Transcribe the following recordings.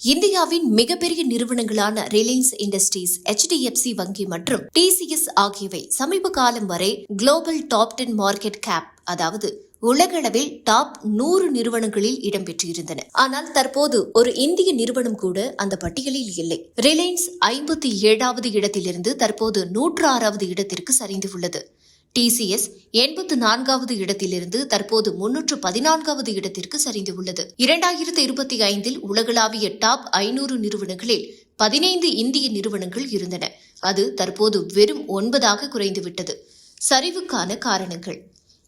இந்தியாவின் மிகப்பெரிய நிறுவனங்களான ரிலையன்ஸ் இண்டஸ்ட்ரீஸ், HDFC வங்கி மற்றும் TCS ஆகியவை சமீப காலம் வரை குளோபல் டாப் 10 மார்க்கெட் கேப், அதாவது உலகளவில் டாப் 100 நிறுவனங்களில் இடம்பெற்றிருந்தன. ஆனால் தற்போது ஒரு இந்திய நிறுவனம் கூட அந்த பட்டியலில் இல்லை. ரிலையன்ஸ் 57வது இடத்திலிருந்து தற்போது 106வது இடத்திற்கு சரிந்து உள்ளது. TCS 84வது இடத்திலிருந்து தற்போது 314வது இடத்திற்கு சரிந்துள்ளது. 2025 உலகளாவிய டாப் 500 நிறுவனங்களில் 15 இந்திய நிறுவனங்கள் இருந்தன. அது தற்போது வெறும் 9ஆக குறைந்துவிட்டது. சரிவுக்கான காரணங்கள்: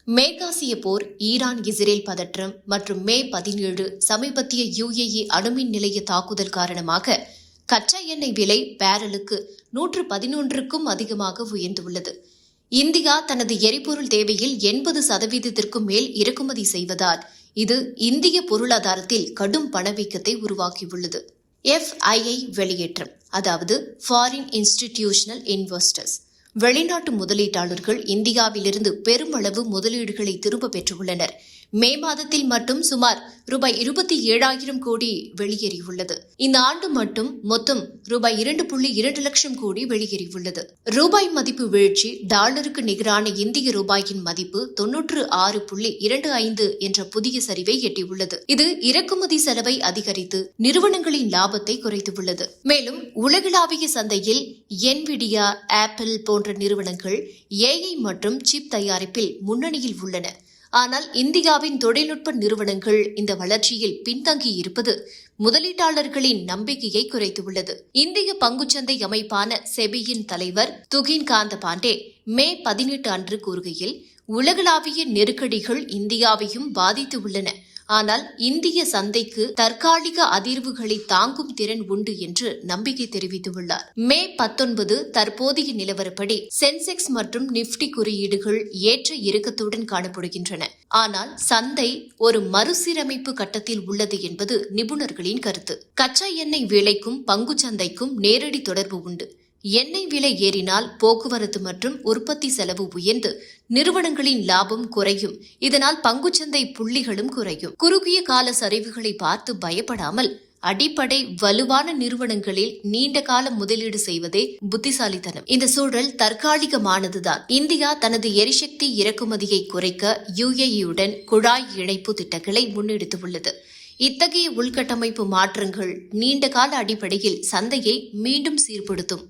மேற்காசிய போர், ஈரான் இஸ்ரேல் பதற்றம் மற்றும் மே 17 சமீபத்திய UAE அணுமின் நிலைய தாக்குதல் காரணமாக கச்சா எண்ணெய் விலை பேரலுக்கு 111க்கும் அதிகமாக உயர்ந்துள்ளது. இந்தியா தனது எரிபொருள் தேவையில் 80%க்கும் மேல் இறக்குமதி செய்வதால் இது இந்திய பொருளாதாரத்தில் கடும் பணவீக்கத்தை உருவாக்கியுள்ளது. FII வெளியேற்றம், அதாவது ஃபாரின் இன்ஸ்டிடியூஷனல் இன்வெஸ்டர்ஸ், வெளிநாட்டு முதலீட்டாளர்கள் இந்தியாவிலிருந்து பெருமளவு முதலீடுகளை திரும்ப பெற்றுள்ளனர். மே மாதத்தில் மட்டும் சுமார் ரூபாய் 27,000 கோடி வெளியேறியுள்ளது. இந்த ஆண்டு மட்டும் மொத்தம் ரூபாய் 2.2 லட்சம் கோடி வெளியேறியுள்ளது. ரூபாய் மதிப்பு வீழ்ச்சி, டாலருக்கு நிகரான இந்திய ரூபாயின் மதிப்பு 96.25 என்ற புதிய சரிவை எட்டியுள்ளது. இது இறக்குமதி செலவை அதிகரித்து நிறுவனங்களின் லாபத்தை குறைத்துள்ளது. மேலும் உலகளாவிய சந்தையில் NVIDIA, ஆப்பிள் போன்ற நிறுவனங்கள் AI மற்றும் சிப் தயாரிப்பில் முன்னணியில் உள்ளன. ஆனால் இந்தியாவின் தொழில்நுட்ப நிறுவனங்கள் இந்த வளர்ச்சியில் பின்தங்கி இருப்பது முதலீட்டாளர்களின் நம்பிக்கையை குறைத்துள்ளது. இந்திய பங்குச்சந்தை அமைப்பான செபியின் தலைவர் துகின் காந்த பாண்டே மே 18 அன்று கூறுகையில், உலகளாவிய நெருக்கடிகள் இந்தியாவையும் பாதித்து உள்ளன. ஆனால் இந்திய சந்தைக்கு தற்காலிக அதிர்வுகளை தாங்கும் திறன் உண்டு என்று நம்பிக்கை தெரிவித்துள்ளார். மே 19 தற்போதைய நிலவரப்படி சென்செக்ஸ் மற்றும் நிப்டி குறியீடுகள் ஏற்ற இறக்கத்துடன் காணப்படுகின்றன. ஆனால் சந்தை ஒரு மறுசீரமைப்பு கட்டத்தில் உள்ளது என்பது நிபுணர்களின் கருத்து. கச்சா எண்ணெய் விலைக்கும் பங்குச்சந்தைக்கும் நேரடி தொடர்பு உண்டு. எண்ணெய் விலை ஏறினால் போக்குவரத்து மற்றும் உற்பத்தி செலவு உயர்ந்து நிறுவனங்களின் லாபம் குறையும். இதனால் பங்குச்சந்தை புள்ளிகளும் குறையும். குறுகிய கால சரிவுகளை பார்த்து பயப்படாமல் அடிப்படை வலுவான நிறுவனங்களில் நீண்ட கால முதலீடு செய்வதே புத்திசாலித்தனம். இந்த சூழல் தற்காலிகமானதுதான். இந்தியா தனது எரிசக்தி இறக்குமதியை குறைக்க UAE-உடன் குழாய் இணைப்பு திட்டங்களை முன்னெடுத்துள்ளது. இத்தகைய உள்கட்டமைப்பு மாற்றங்கள் நீண்ட கால அடிப்படையில் சந்தையை மீண்டும் சீர்படுத்தும்.